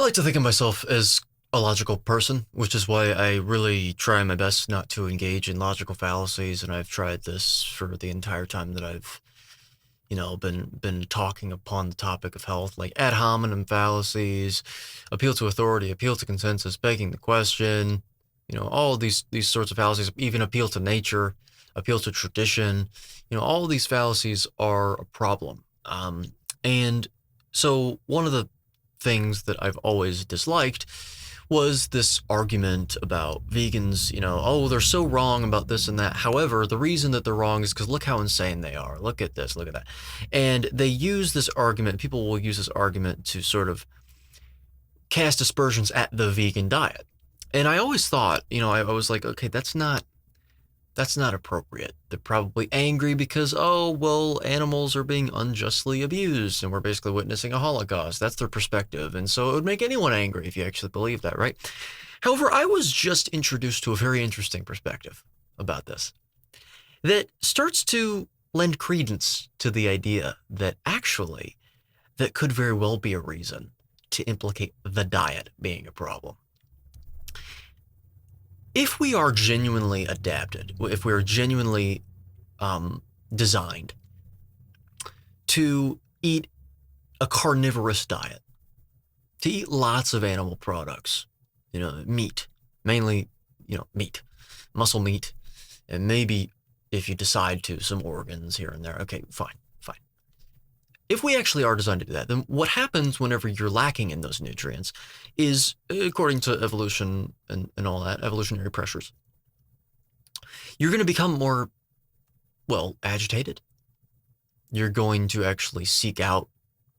like to think of myself as a logical person, which is why I really try my best not to engage in logical fallacies, and I've tried this for the entire time that I've, been talking upon the topic of health, like ad hominem fallacies, appeal to authority, appeal to consensus, begging the question, all these sorts of fallacies, even appeal to nature, appeal to tradition, all of these fallacies are a problem. And so one of the things that I've always disliked was this argument about vegans, oh, they're so wrong about this and that. However, the reason that they're wrong is because look how insane they are. Look at this, look at that. And they use this argument, people will use this argument to sort of cast aspersions at the vegan diet. And I always thought, I was like, okay, that's not appropriate. They're probably angry because, oh, well, animals are being unjustly abused and we're basically witnessing a Holocaust. That's their perspective. And so it would make anyone angry if you actually believe that, right? However, I was just introduced to a very interesting perspective about this that starts to lend credence to the idea that actually that could very well be a reason to implicate the diet being a problem. If we are genuinely adapted, if we are genuinely designed to eat a carnivorous diet, to eat lots of animal products, meat, mainly, meat, muscle meat, and maybe if you decide to, some organs here and there. Okay, fine. If we actually are designed to do that, then what happens whenever you're lacking in those nutrients is, according to evolution and all that, evolutionary pressures, you're going to become more, agitated. You're going to actually seek out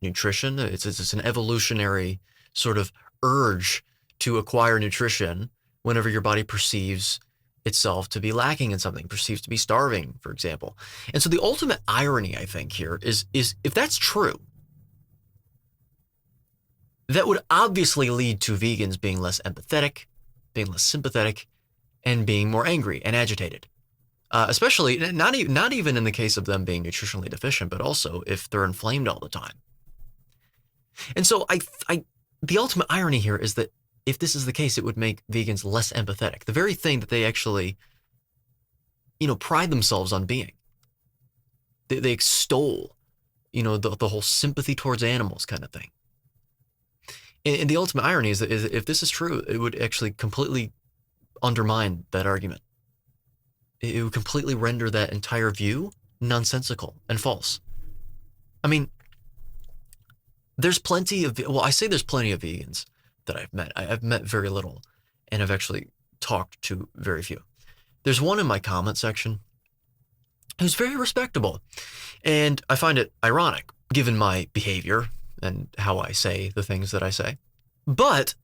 nutrition. It's an evolutionary sort of urge to acquire nutrition whenever your body perceives itself to be lacking in something, perceives to be starving, for example. And so the ultimate irony, I think, here is if that's true, that would obviously lead to vegans being less empathetic, being less sympathetic, and being more angry and agitated. Especially, not even in the case of them being nutritionally deficient, but also if they're inflamed all the time. And so the ultimate irony here is that if this is the case, it would make vegans less empathetic. The very thing that they actually, pride themselves on being. They extol, the whole sympathy towards animals kind of thing. And the ultimate irony is that if this is true, it would actually completely undermine that argument. It would completely render that entire view nonsensical and false. I mean, there's plenty of vegans that I've met. I've met very little, and I've actually talked to very few. There's one in my comment section who's very respectable, and I find it ironic given my behavior and how I say the things that I say. But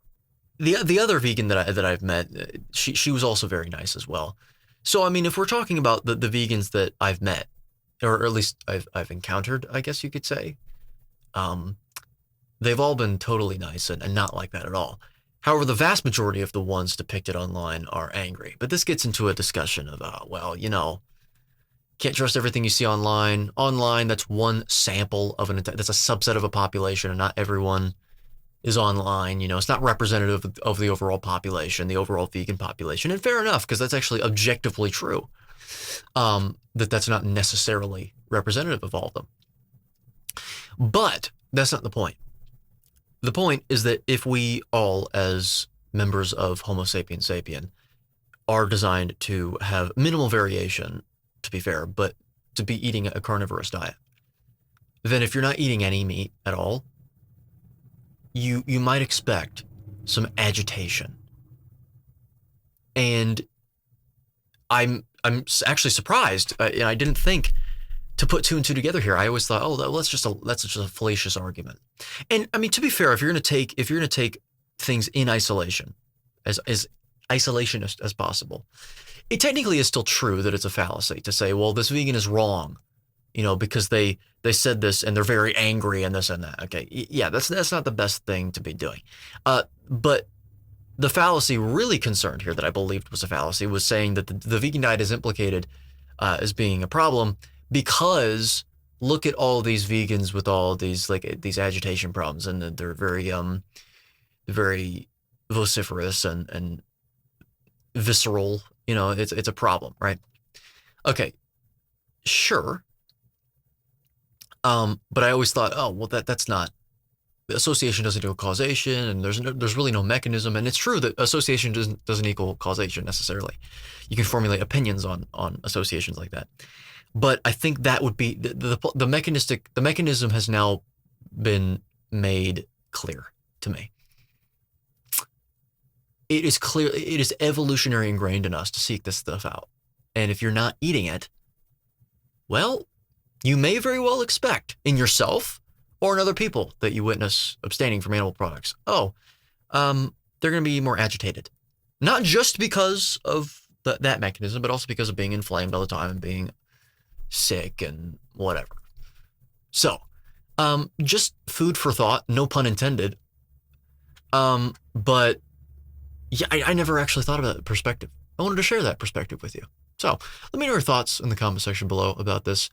the other vegan that I've met, she was also very nice as well. So I mean, if we're talking about the vegans that I've met, or at least I've encountered, I guess you could say, they've all been totally nice and not like that at all. However, the vast majority of the ones depicted online are angry. But this gets into a discussion of, can't trust everything you see online. Online, that's one sample of that's a subset of a population, and not everyone is online. It's not representative of the overall population, the overall vegan population. And fair enough, because that's actually objectively true. That's not necessarily representative of all of them. But that's not the point. The point is that if we all, as members of Homo sapiens sapien, are designed to have minimal variation, to be fair, but to be eating a carnivorous diet, then if you're not eating any meat at all, you might expect some agitation. And I'm actually surprised, and I didn't think to put two and two together here. I always thought, oh, that's just a fallacious argument. And I mean, to be fair, if you're going to take things in isolation, as isolationist as possible, it technically is still true that it's a fallacy to say, well, this vegan is wrong, because they said this and they're very angry and this and that. Okay, yeah, that's not the best thing to be doing. But the fallacy really concerned here that I believed was a fallacy was saying that the vegan diet is implicated as being a problem because look at all these vegans with all these these agitation problems, and they're very very vociferous and visceral, it's a problem, right? Okay, sure. But I always thought, oh, well, that's not, association doesn't equal causation, and there's really no mechanism. And it's true that association doesn't equal causation necessarily. You can formulate opinions on associations like that. But I think that would be the mechanism has now been made clear to me. It is clear, it is evolutionary ingrained in us to seek this stuff out. And if you're not eating it, well, you may very well expect in yourself or in other people that you witness abstaining from animal products, they're going to be more agitated. Not just because of that mechanism, but also because of being inflamed all the time and being sick and whatever. So, just food for thought, no pun intended. But yeah, I never actually thought about that perspective. I wanted to share that perspective with you. So let me know your thoughts in the comment section below about this.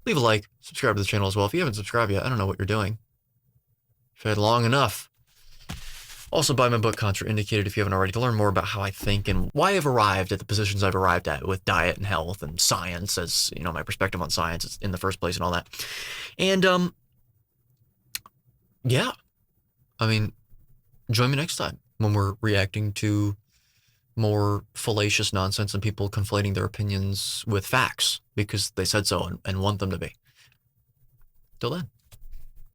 Leave a like, subscribe to the channel as well. If you haven't subscribed yet, I don't know what you're doing. You've had long enough. Also buy my book, Contrainidicated, if you haven't already, to learn more about how I think and why I've arrived at the positions I've arrived at with diet and health and science, as my perspective on science in the first place and all that. And yeah, join me next time when we're reacting to more fallacious nonsense and people conflating their opinions with facts because they said so and want them to be. Till then.